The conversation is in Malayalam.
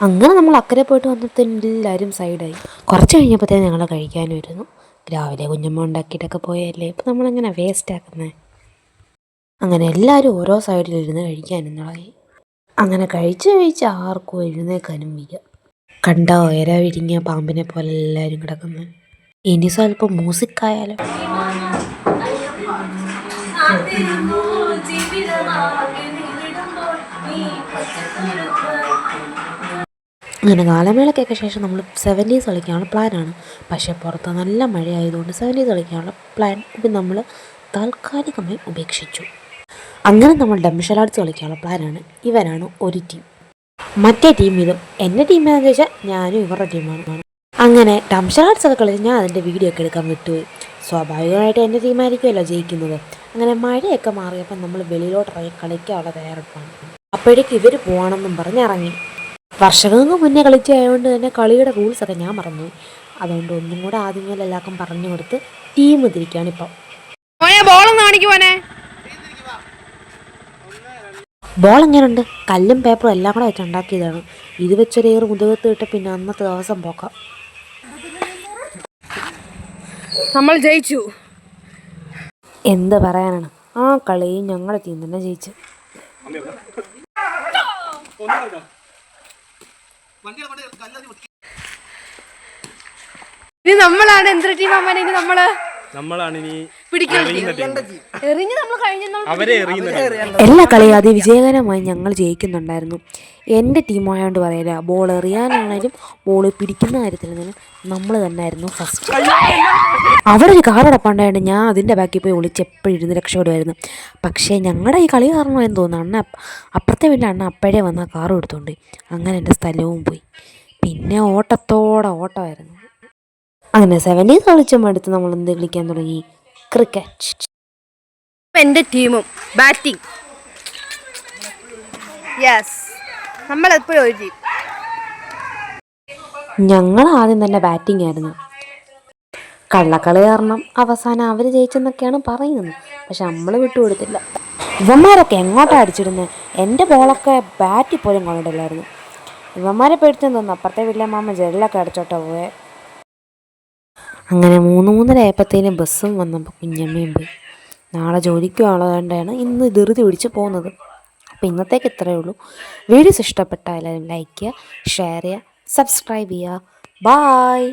അങ്ങനെ നമ്മൾ അക്കരെ പോയിട്ട് വന്നപ്പോഴത്തേനും എല്ലാവരും സൈഡായി. കുറച്ച് കഴിഞ്ഞപ്പോഴത്തേനും ഞങ്ങൾ കഴിക്കാനും വരുന്നു. രാവിലെ കുഞ്ഞമ്മ ഉണ്ടാക്കിയിട്ടൊക്കെ പോയല്ലേ, ഇപ്പം നമ്മളെങ്ങനെ വേസ്റ്റ് ആക്കുന്നത്. അങ്ങനെ എല്ലാവരും ഓരോ സൈഡിലിരുന്ന് കഴിക്കാനും തുടങ്ങി. അങ്ങനെ കഴിച്ച് ആർക്കും എഴുന്നേക്കാനും വയ്യ. കണ്ടോ ഇര വിരിഞ്ഞ പാമ്പിനെ പോലെ എല്ലാവരും കിടക്കുന്നത്. ഇനി സ്വല്പം മ്യൂസിക്കായാലോ. അങ്ങനെ ഗാനമേളയ്ക്കൊക്കെ ശേഷം നമ്മൾ 70s കളിക്കാനുള്ള പ്ലാനാണ്. പക്ഷേ പുറത്ത് നല്ല മഴയായതുകൊണ്ട് 70s കളിക്കാനുള്ള പ്ലാൻ ഇപ്പം നമ്മൾ താൽക്കാലികമായി ഉപേക്ഷിച്ചു. അങ്ങനെ നമ്മൾ ഡംഷലാഡ്സ് കളിക്കാനുള്ള പ്ലാനാണ്. ഇവരാണ് ഒരു ടീം, മറ്റേ ടീം ഇതും. എൻ്റെ ടീം ഏതാണെന്ന് ചോദിച്ചാൽ ഞാനും ഇവരുടെ ടീമാണ്. അങ്ങനെ ഡംഷലാഡ്സ് ഒക്കെ കളിച്ച് ഞാൻ അതിൻ്റെ വീഡിയോ ഒക്കെ എടുക്കാൻ വിട്ടുപോയി. സ്വാഭാവികമായിട്ട് എൻ്റെ ടീമായിരിക്കുമല്ലോ ജയിക്കുന്നത്. അങ്ങനെ മഴയൊക്കെ മാറിയപ്പോൾ നമ്മൾ വെളിയിലോട്ടിറങ്ങി കളിക്കാനുള്ള തയ്യാറെടുപ്പാണ്. അപ്പോഴേക്ക് ഇവർ പോകണമെന്നും പറഞ്ഞിറങ്ങി. വർഷങ്ങൾക്ക് മുന്നേ കളിച്ചായതുകൊണ്ട് തന്നെ കളിയുടെ റൂൾസൊക്കെ ഞാൻ മറന്നുപോയി. അതുകൊണ്ട് ഒന്നും കൂടെ ആദ്യം മുതൽ എല്ലാവർക്കും പറഞ്ഞു കൊടുത്ത് ടീം തിരിക്കുകയാണ് ഇപ്പം. ബോൾ എങ്ങനെയുണ്ട്? കല്ലും പേപ്പറും എല്ലാം കൂടെ വെച്ച് ഉണ്ടാക്കിയതാണ്. ഇത് വെച്ചൊരു ഏറ് മുതുകത്ത് ഇട്ട് പിന്നെ അന്നത്തെ ദിവസം പോക്കാം. നമ്മൾ ജയിച്ചു. എന്ത് പറയാനാണ്, ആ കളിയും ഞങ്ങളുടെ ടീം തന്നെ ജയിച്ചു. ഇനി നമ്മളാണ് എന്തൊരു ടീം അമ്മ. ഇനി നമ്മളാണ് ഇനി എല്ലാ കളിയും അതിവിജയകരമായി ഞങ്ങൾ ജയിക്കുന്നുണ്ടായിരുന്നു. എൻ്റെ ടീമായതുകൊണ്ട് പറയില്ല, ബോൾ എറിയാനാണേലും ബോൾ പിടിക്കുന്ന കാര്യത്തിലാണെങ്കിലും നമ്മൾ തന്നെയായിരുന്നു ഫസ്റ്റ്. അവിടെ ഒരു കാറടപ്പുണ്ടായിട്ട് ഞാൻ അതിൻ്റെ ബാക്കിൽ പോയി ഒളിച്ച് എപ്പോഴും ഇരുന്ന് രക്ഷപ്പെടുമായിരുന്നു. പക്ഷേ ഞങ്ങളുടെ ഈ കളി കാരണമെന്ന് തോന്നുന്നു അപ്പുറത്തെ വീട്ടിൽ അപ്പോഴേ വന്ന് ആ കാറും എടുത്തുകൊണ്ട് അങ്ങനെ എൻ്റെ സ്ഥലവും പോയി. പിന്നെ ഓട്ടമായിരുന്നു. അങ്ങനെ 70s കളിച്ചുമ്പോൾ അടുത്ത് നമ്മൾ എന്ത് കളിക്കാൻ തുടങ്ങി? ക്രിക്കറ്റ്. എൻ്റെ ടീമും ബാറ്റിംഗ്. നമ്മളെപ്പോഴും ഒരു ടീം. ഞങ്ങൾ ആദ്യം തന്നെ ബാറ്റിംഗ് ആയിരുന്നു. കള്ളക്കളി കാരണം അവസാനം അവർ ജയിച്ചെന്നൊക്കെയാണ് പറയുന്നത്. പക്ഷെ നമ്മൾ വിട്ടുകൊടുത്തില്ല. ഇവന്മാരൊക്കെ എങ്ങോട്ടാണ് അടിച്ചിടുന്നത്? എൻ്റെ ബോളൊക്കെ ബാറ്റിൽ പോലും കൊണ്ടില്ലായിരുന്നു. ഇവന്മാരെ പേടിച്ചെന്ന് തോന്നുന്നു അപ്പുറത്തെ വീട്ടിലെ മാമ ജെല്ലൊക്കെ അടിച്ചോട്ടാ പോയെ. അങ്ങനെ 3-3:30 ആയപ്പോഴത്തേനും ബസ്സും വന്നപ്പോൾ കുഞ്ഞമ്മയും പോയി. നാളെ ജോലിക്കും ആളുകൊണ്ടാണ് ഇന്ന് ധൃതി പിടിച്ച് പോകുന്നത്. അപ്പോൾ ഇന്നത്തേക്ക് ഇത്രയേ ഉള്ളൂ. വീഡിയോസ് ഇഷ്ടപ്പെട്ടാൽ എല്ലാവരും ലൈക്ക് ചെയ്യുക, ഷെയർ ചെയ്യുക, സബ്സ്ക്രൈബ് ചെയ്യുക. ബായ്.